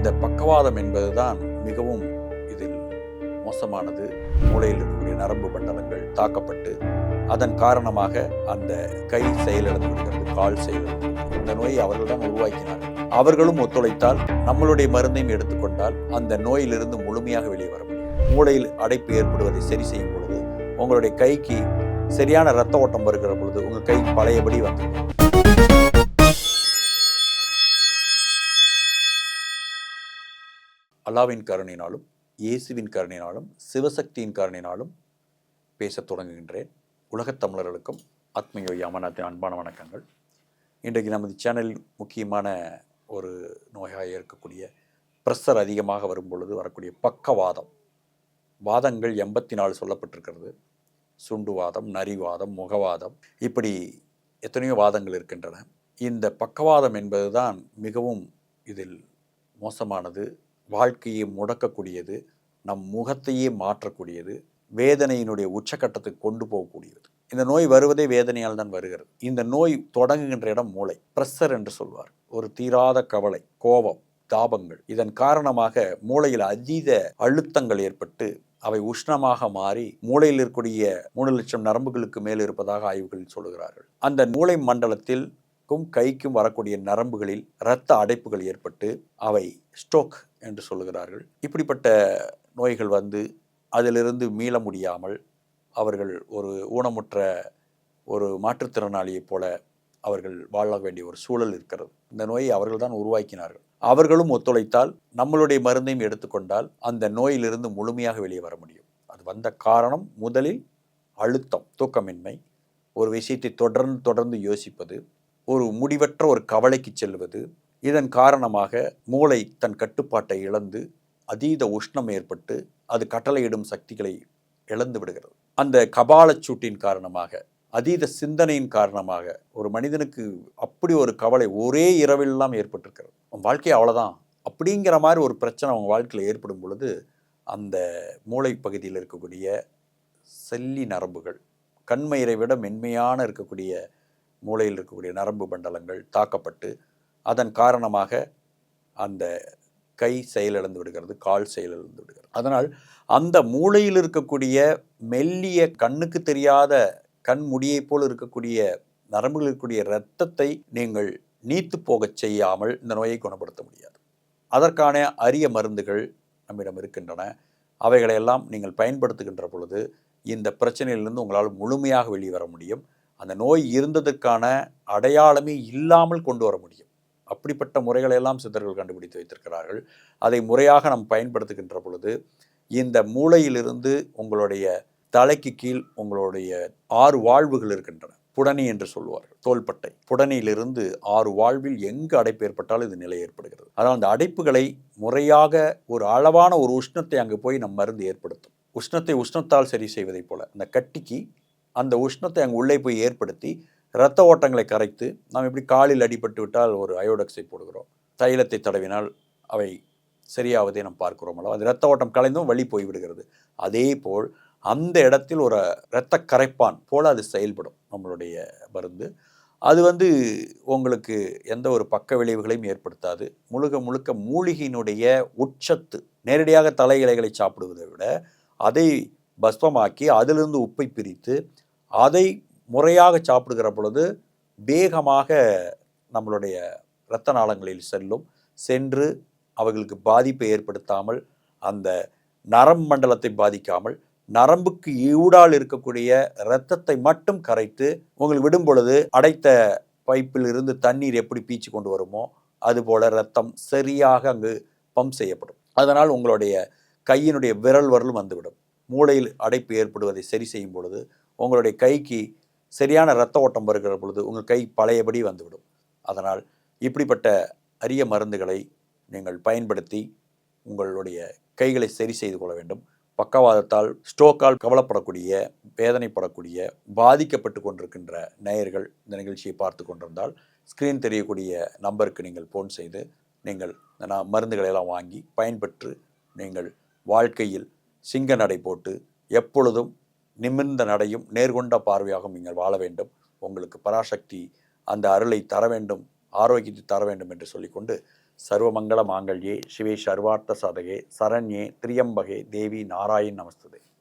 இந்த பக்கவாதம் என்பதுதான் மிகவும் இதில் மோசமானது. மூளையில் இருக்கக்கூடிய நரம்பு மண்டலங்கள் தாக்கப்பட்டு அதன் காரணமாக அந்த கை செயலிழந்து விடுகிறது, கால் செயலிழந்து. இந்த நோயை அவர்கள் தான் உருவாக்கினார்கள். அவர்களும் ஒத்துழைத்தால், நம்மளுடைய மருந்தையும் எடுத்துக்கொண்டால் அந்த நோயிலிருந்து முழுமையாக வெளியே வர முடியும். மூளையில் அடைப்பு ஏற்படுவதை சரி செய்யும் பொழுது உங்களுடைய கைக்கு சரியான இரத்த ஓட்டம் வருகிற பொழுது உங்கள் கை பழையபடி வந்துடும். அல்லாவின் கருணையினாலும் இயேசுவின் கருணையினாலும் சிவசக்தியின் கருணையினாலும் பேசத் தொடங்குகின்றேன். உலகத் தமிழர்களுக்கும் ஆத்மீக அமர்நாத்தின் அன்பான வணக்கங்கள். இன்றைக்கு நமது சேனலில் முக்கியமான ஒரு நோயாக இருக்கக்கூடிய ப்ரெஷர் அதிகமாக வரும் பொழுது வரக்கூடிய பக்கவாதம். வாதங்கள் 84 சொல்லப்பட்டிருக்கிறது. சுண்டுவாதம், நரிவாதம், முகவாதம், இப்படி எத்தனையோ வாதங்கள் இருக்கின்றன. இந்த பக்கவாதம் என்பதுதான் மிகவும் இதில் மோசமானது. வாழ்க்கையை முடக்கக்கூடியது, நம் முகத்தையே மாற்றக்கூடியது, வேதனையினுடைய உச்சக்கட்டத்துக்கு கொண்டு போகக்கூடியது. இந்த நோய் வருவதே வேதனையால் தான் வருகிறது. இந்த நோய் தொடங்குகின்ற இடம் மூளை. ப்ரெஷர் என்று சொல்வார். ஒரு தீராத கவலை, கோபம், தாபங்கள். இதன் காரணமாக மூளையில் அதீத அழுத்தங்கள் ஏற்பட்டு அவை உஷ்ணமாக மாறி மூளையில் இருக்கக்கூடிய 3 லட்சம் நரம்புகளுக்கு மேல் இருப்பதாக ஆய்வுகள் சொல்லுகிறார்கள். அந்த மூளை மண்டலத்தில் கைக்கும் வரக்கூடிய நரம்புகளில் இரத்த அடைப்புகள் ஏற்பட்டு அவை ஸ்ட்ரோக் என்று சொல்லுகிறார்கள். இப்படிப்பட்ட நோய்கள் வந்து அதிலிருந்து மீள முடியாமல் அவர்கள் ஒரு ஊனமுற்ற ஒரு மாற்றுத்திறனாளியைப் போல அவர்கள் வாழ வேண்டிய ஒரு சூழல் இருக்கிறது. இந்த நோயை அவர்கள் தான் உருவாக்கினார்கள். அவர்களும் ஒத்துழைத்தால், நம்மளுடைய மருந்தையும் எடுத்துக்கொண்டால் அந்த நோயிலிருந்து முழுமையாக வெளியே வர முடியும். அது வந்த காரணம் முதலில் அழுத்தம், தூக்கமின்மை, ஒரு விஷயத்தை தொடர்ந்து யோசிப்பது, ஒரு முடிவற்ற ஒரு கவலைக்கு செல்வது. இதன் காரணமாக மூளை தன் கட்டுப்பாட்டை இழந்து அதீத உஷ்ணம் ஏற்பட்டு அது கட்டளையிடும் சக்திகளை இழந்து விடுகிறது. அந்த கபாலச்சூட்டின் காரணமாக, அதீத சிந்தனையின் காரணமாக ஒரு மனிதனுக்கு அப்படி ஒரு கவலை ஒரே இரவெல்லாம் ஏற்பட்டிருக்கிறது. வாழ்க்கை அவ்வளோதான் அப்படிங்கிற மாதிரி ஒரு பிரச்சனை அவங்க வாழ்க்கையில் ஏற்படும் பொழுது அந்த மூளை பகுதியில் இருக்கக்கூடிய செல்லி நரம்புகள், கண்மயிரை விட மென்மையான இருக்கக்கூடிய மூளையில் இருக்கக்கூடிய நரம்பு மண்டலங்கள் தாக்கப்பட்டு அதன் காரணமாக அந்த கை செயலிழந்து விடுகிறது, கால் செயலிழந்து விடுகிறது. அதனால் அந்த மூளையில் இருக்கக்கூடிய மெல்லிய கண்ணுக்கு தெரியாத கண் முடியை போல் இருக்கக்கூடிய நரம்புகள் இருக்கக்கூடிய இரத்தத்தை நீங்கள் நீத்து போகச் செய்யாமல் இந்த நோயை குணப்படுத்த முடியாது. அதற்கான அரிய மருந்துகள் நம்மிடம் இருக்கின்றன. அவைகளையெல்லாம் நீங்கள் பயன்படுத்துகின்ற பொழுது இந்த பிரச்சனையிலிருந்து உங்களால் முழுமையாக வெளிவர முடியும். அந்த நோய் இருந்ததற்கான அடையாளமே இல்லாமல் கொண்டு வர முடியும். அப்படிப்பட்ட முறைகளெல்லாம் சித்தர்கள் கண்டுபிடித்து வைத்திருக்கிறார்கள். அதை முறையாக நாம் பயன்படுத்துகின்ற பொழுது இந்த மூளையிலிருந்து உங்களுடைய தலைக்கு கீழ் உங்களுடைய 6 வாழ்வுகள் இருக்கின்றன. புடனி என்று சொல்லுவார்கள், தோள்பட்டை. புடனியிலிருந்து 6 வாழ்வில் எங்கு அடைப்பு ஏற்பட்டாலும் இது நிலை ஏற்படுகிறது. அதனால் அந்த அடைப்புகளை முறையாக ஒரு அளவான ஒரு உஷ்ணத்தை அங்கு போய் நம் மருந்து ஏற்படுத்தும். உஷ்ணத்தை உஷ்ணத்தால் சரி செய்வதைப் போல அந்த கட்டிக்கு அந்த உஷ்ணத்தை அங்கு உள்ளே போய் ஏற்படுத்தி இரத்த ஓட்டங்களை கரைத்து, நாம் எப்படி காலில் அடிபட்டு விட்டால் ஒரு அயோடெக்ஸை போடுகிறோம், தைலத்தை தடவினால் அவை சரியாவதை நாம் பார்க்கிறோம் அல்லவா? அந்த இரத்த ஓட்டம் கலைந்தும் வலி போய்விடுகிறது. அதே போல் அந்த இடத்தில் ஒரு இரத்த கரைப்பான் போல் அது செயல்படும் நம்மளுடைய மருந்து. அது உங்களுக்கு எந்த ஒரு பக்க விளைவுகளையும் ஏற்படுத்தாது. முழுக்க மூலிகையினுடைய உட்சத்து, நேரடியாக தலை இலைகளை சாப்பிடுவதை விட அதை பஸ்பமாக்கி அதிலிருந்து உப்பை பிரித்து அதை முறையாக சாப்பிடுகிற பொழுது வேகமாக நம்மளுடைய இரத்த நாளங்களில் சென்று அவர்களுக்கு பாதிப்பை ஏற்படுத்தாமல், அந்த நரம்பு மண்டலத்தை பாதிக்காமல், நரம்புக்கு ஈடால் இருக்கக்கூடிய இரத்தத்தை மட்டும் கரைத்து உங்களுக்கு விடும் பொழுது அடைத்த பைப்பில் இருந்து தண்ணீர் எப்படி பீச்சு கொண்டு வருமோ அதுபோல இரத்தம் சரியாக அங்கு பம்ப் செய்யப்படும். அதனால் உங்களுடைய கையினுடைய விரல் வரலும் வந்துவிடும். மூளையில் அடைப்பு ஏற்படுவதை சரி செய்யும் பொழுது உங்களுடைய கைக்கு சரியான இரத்த ஓட்டம் வருகிற பொழுது உங்கள் கை பழையபடி வந்துவிடும். அதனால் இப்படிப்பட்ட அரிய மருந்துகளை நீங்கள் பயன்படுத்தி உங்களுடைய கைகளை சரி செய்து கொள்ள வேண்டும். பக்கவாதத்தால், ஸ்ட்ரோக்கால் கவலைப்படக்கூடிய, வேதனைப்படக்கூடிய, பாதிக்கப்பட்டு கொண்டிருக்கின்ற நேயர்கள் இந்த நிகழ்ச்சியை பார்த்து கொண்டிருந்தால் ஸ்க்ரீன் தெரியக்கூடிய நம்பருக்கு நீங்கள் ஃபோன் செய்து நீங்கள் மருந்துகளை எல்லாம் வாங்கி பயன்பெற்று நீங்கள் வாழ்க்கையில் சிங்க நடை போட்டு எப்பொழுதும் நிமிர்ந்த நடையும் நேர்கொண்ட பார்வையாகவும் நீங்கள் வாழ வேண்டும். உங்களுக்கு பராசக்தி அந்த அருளை தர வேண்டும், ஆரோக்கியத்தை தர வேண்டும் என்று சொல்லிக்கொண்டு சர்வமங்கள மாங்கல்யே சிவே சர்வார்த்த சாதகே சரண்யே திரியம்பகே தேவி நாராயண் நமஸ்துதே.